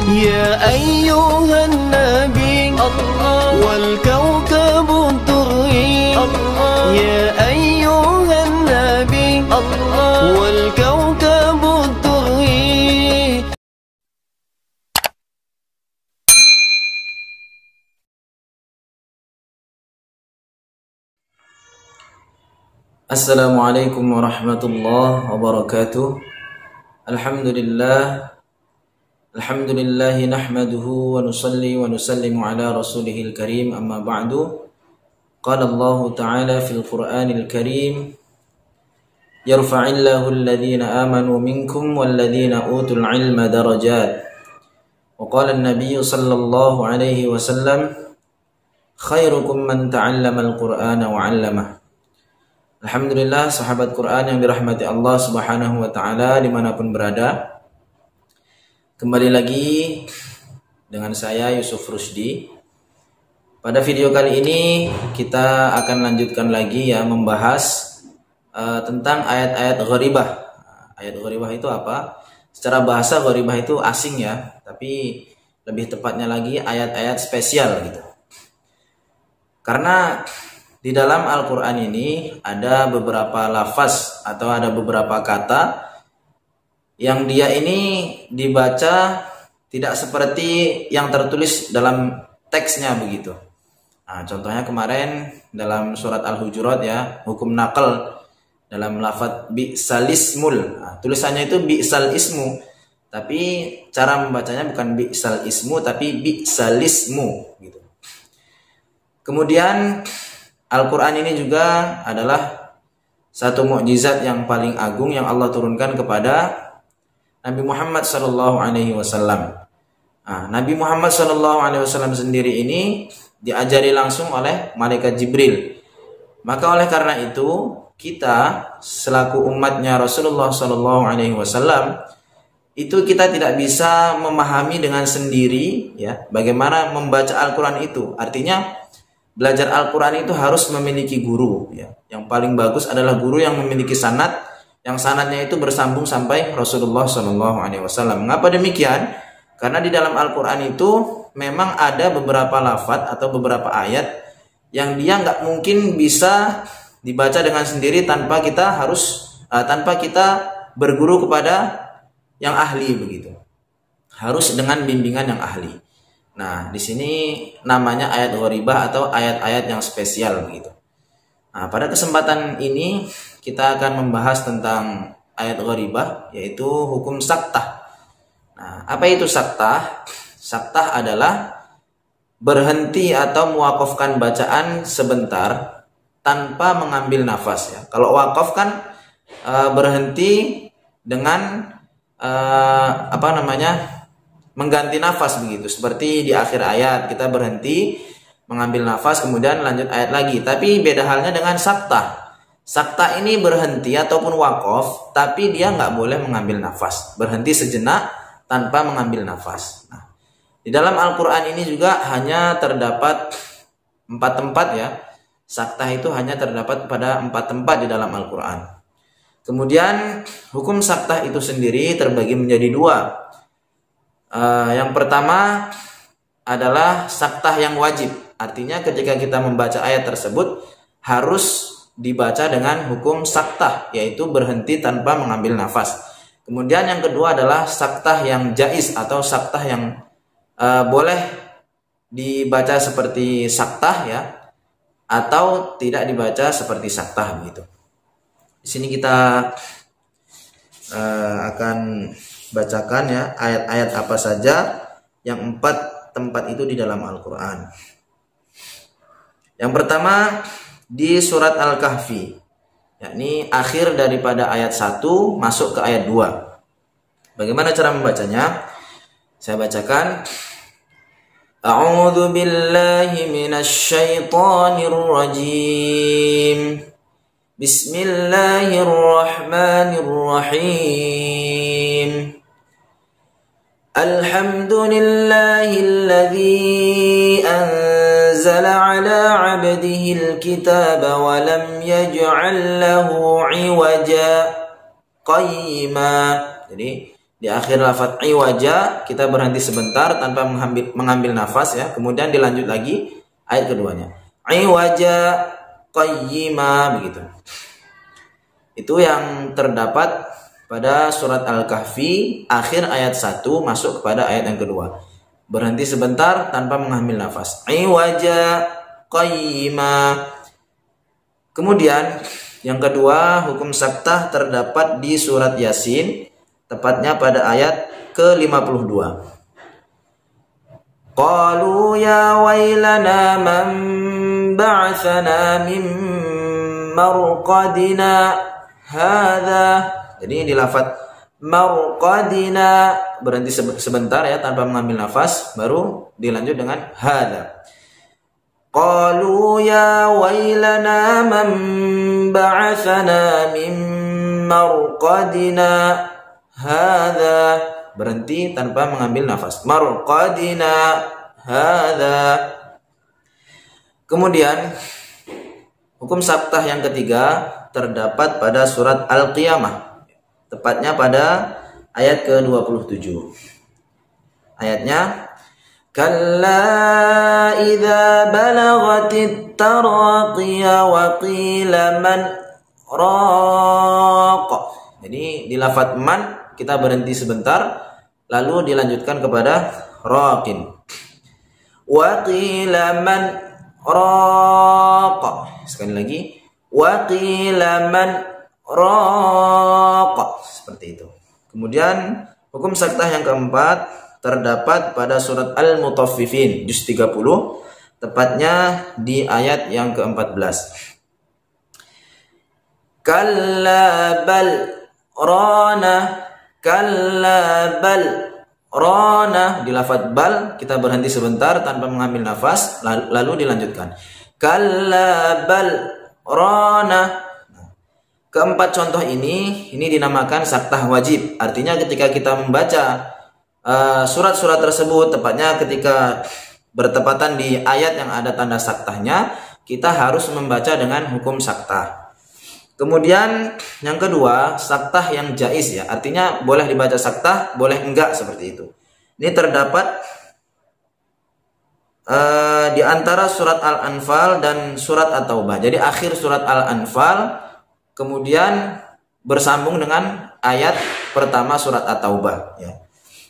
يا أيها النبي والكوكب الدري يا أيها النبي والكوكب الدري. Assalamualaikum warahmatullahi wabarakatuh. Alhamdulillahi nahmaduhu wa nusalli wa nusallimu ala rasulihil karim, amma ba'du. Qala Allah ta'ala fil Qur'anil karim, yarfa'illahu alladhina amanu minkum walladhina utul ilma darajat. Wa qala an-nabiy sallallahu alaihi wasallam, khairukum man ta'allama al-Qur'ana wa 'allamah. Alhamdulillah, sahabat Quran yang dirahmati Allah Subhanahu wa taala dimanapun berada. Kembali lagi dengan saya Yusuf Rusdi. Pada video kali ini kita akan lanjutkan lagi ya, membahas tentang ayat-ayat gharibah. Ayat gharibah itu apa? Secara bahasa gharibah itu asing ya, tapi lebih tepatnya lagi ayat-ayat spesial gitu. Karena di dalam Al-Quran ini ada beberapa lafaz atau ada beberapa kata yang dia ini dibaca tidak seperti yang tertulis dalam teksnya begitu. Nah, contohnya kemarin dalam surat Al-Hujurat ya, hukum nakal dalam lafaz bi'salismul. Nah, tulisannya itu bi'sal ismu, tapi cara membacanya bukan bi'sal ismu tapi bi'salismu gitu. Kemudian Al-Quran ini juga adalah satu mukjizat yang paling agung yang Allah turunkan kepada Nabi Muhammad SAW. Nah, Nabi Muhammad SAW sendiri ini diajari langsung oleh malaikat Jibril. Maka oleh karena itu kita selaku umatnya Rasulullah SAW itu kita tidak bisa memahami dengan sendiri ya bagaimana membaca Al-Quran itu. Artinya belajar Al-Quran itu harus memiliki guru ya. Yang paling bagus adalah guru yang memiliki sanad, yang sanadnya itu bersambung sampai Rasulullah SAW. Mengapa demikian? Karena di dalam Al-Quran itu memang ada beberapa lafaz atau beberapa ayat yang dia nggak mungkin bisa dibaca dengan sendiri tanpa kita berguru kepada yang ahli begitu. Harus dengan bimbingan yang ahli. Nah, di sini namanya ayat gharibah atau ayat-ayat yang spesial begitu. Nah, pada kesempatan ini kita akan membahas tentang ayat gharibah, yaitu hukum saktah. Nah, apa itu saktah? Saktah adalah berhenti atau mewakafkan bacaan sebentar tanpa mengambil nafas ya. Kalau wakaf kan berhenti dengan mengganti nafas begitu. Seperti di akhir ayat kita berhenti mengambil nafas kemudian lanjut ayat lagi. Tapi beda halnya dengan saktah. Saktah ini berhenti ataupun wakaf tapi dia nggak boleh mengambil nafas. Berhenti sejenak tanpa mengambil nafas. Nah, di dalam Al-Quran ini juga hanya terdapat 4 tempat ya. Saktah itu hanya terdapat pada 4 tempat di dalam Al-Quran. Kemudian hukum saktah itu sendiri terbagi menjadi 2. Yang pertama adalah saktah yang wajib. Artinya ketika kita membaca ayat tersebut harus dibaca dengan hukum saktah, yaitu berhenti tanpa mengambil nafas. Kemudian yang kedua adalah saktah yang jaiz atau saktah yang boleh dibaca seperti saktah ya, atau tidak dibaca seperti saktah begitu. Di sini kita akan bacakan ya ayat-ayat apa saja yang 4 tempat itu di dalam Al-Quran. Yang pertama di surat Al-Kahfi, yakni akhir daripada ayat 1 masuk ke ayat 2. Bagaimana cara membacanya? Saya bacakan. A'udzu billahi minasy syaithanir rajim. Bismillahirrahmanirrahim. Alhamdulillahilladzi anzala ala 'abdihil kitaba wa lam yaj'al lahu 'iwaja qayyima. Jadi Di akhir lafaz iwaja kita berhenti sebentar tanpa mengambil nafas ya. Kemudian dilanjut lagi ayat keduanya. Iwaja qayyima, begitu. Itu yang terdapat pada surat Al-Kahfi akhir ayat 1 masuk kepada ayat yang kedua. Berhenti sebentar tanpa mengambil nafas. Iwaja qayyima. Kemudian yang kedua, hukum saktah terdapat di surat Yasin, tepatnya pada ayat ke-52. Qalu ya wailana man ba'athana min marqadina hadza. Jadi di lafaz marqadina berhenti sebentar ya tanpa mengambil nafas, baru dilanjut dengan hadza. Qalu ya wailana man ba'athana min marqadina hadza, berhenti tanpa mengambil nafas. Marqadina hadza. Kemudian hukum saktah yang ketiga terdapat pada surat Al-Qiyamah, tepatnya pada ayat ke-27. Ayatnya, kalla idza balagatit taraqiya wa qila man raq. Jadi di lafaz man kita berhenti sebentar lalu dilanjutkan kepada raqin. Wa qila man raq. Sekali lagi, wa qila man raq. Seperti itu. Kemudian hukum saktah yang keempat terdapat pada surat Al-Mutaffifin juz 30, tepatnya di ayat yang ke-14. Kalla bal rana, kalla bal rana. Di lafaz bal kita berhenti sebentar tanpa mengambil nafas lalu dilanjutkan. Kalla bal rana. Keempat contoh ini dinamakan saktah wajib. Artinya ketika kita membaca surat-surat tersebut, tepatnya ketika bertepatan di ayat yang ada tanda saktahnya, kita harus membaca dengan hukum saktah. Kemudian yang kedua, saktah yang jaiz ya. Artinya boleh dibaca saktah, boleh enggak, seperti itu. Ini terdapat di antara surat Al-Anfal dan surat At-Taubah. Jadi akhir surat Al-Anfal kemudian bersambung dengan ayat pertama surat At-Taubah ya.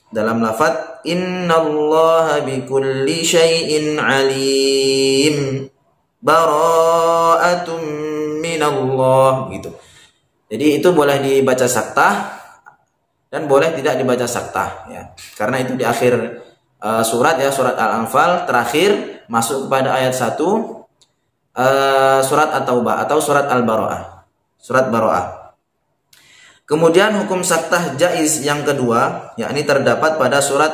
Dalam lafaz innallaha bikulli syai'in alim bara'atum minallah, gitu. Jadi itu boleh dibaca saktah dan boleh tidak dibaca saktah ya. Karena itu di akhir surat ya, surat Al-Anfal terakhir masuk kepada ayat 1 surat At-Taubah atau surat Al-Bara'ah, surat Bara'ah. Kemudian hukum saktah jaiz yang kedua yakni terdapat pada surat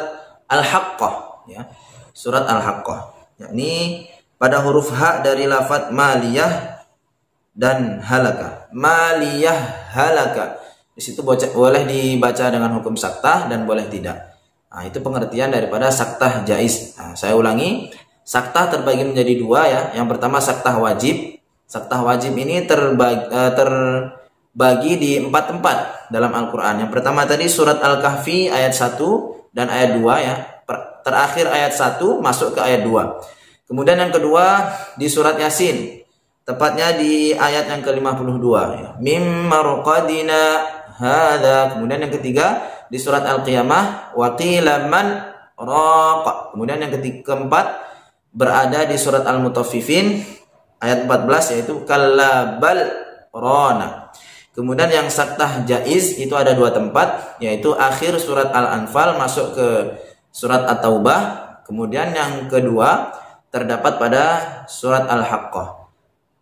Al-Haqqah ya. Surat Al-Haqqah yakni pada huruf ha dari lafaz maliyah dan halaka. Maliyah halaka. Di situ boleh dibaca dengan hukum saktah dan boleh tidak. Nah, itu pengertian daripada saktah jaiz. Nah, saya ulangi, saktah terbagi menjadi dua ya. Yang pertama saktah wajib. Saktah wajib ini terbagi di 4 tempat dalam Al-Quran. Yang pertama tadi surat Al-Kahfi ayat 1 dan ayat 2 ya. Terakhir ayat 1 masuk ke ayat 2. Kemudian yang kedua di surat Yasin, tepatnya di ayat yang ke-52 ya. Mim marqadina hadza. Kemudian yang ketiga di surat Al-Qiyamah wa qila man raq. Kemudian yang keempat berada di surat Al-Mutaffifin ayat 14 yaitu kalla bal rana. Kemudian yang saktah jaiz itu ada 2 tempat, yaitu akhir surat Al-Anfal masuk ke surat At-Taubah. Kemudian yang kedua terdapat pada surat Al-Haqqah.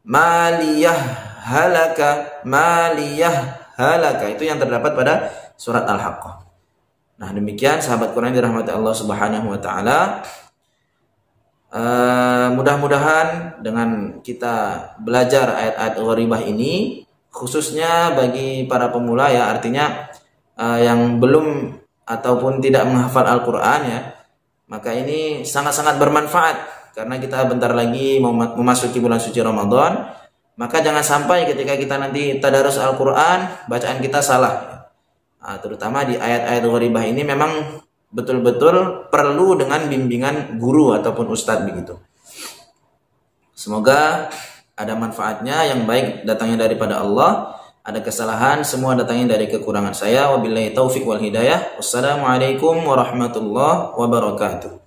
Maliyah halaka, maliyah halaka, itu yang terdapat pada surat Al-Haqqah. Nah, demikian sahabat Quran dirahmati Allah Subhanahu wa taala. Mudah-mudahan dengan kita belajar ayat-ayat gharibah ini, khususnya bagi para pemula ya, artinya yang belum ataupun tidak menghafal Al-Quran ya, maka ini sangat-sangat bermanfaat karena kita bentar lagi mau memasuki bulan suci Ramadan. Maka jangan sampai ketika kita nanti tadarus Al-Quran bacaan kita salah. Terutama di ayat-ayat gharibah ini memang betul-betul perlu dengan bimbingan guru ataupun ustadz begitu. Semoga ada manfaatnya, yang baik datangnya daripada Allah, ada kesalahan semua datangnya dari kekurangan saya. Wabillahi taufik wal hidayah. Wassalamualaikum warahmatullahi wabarakatuh.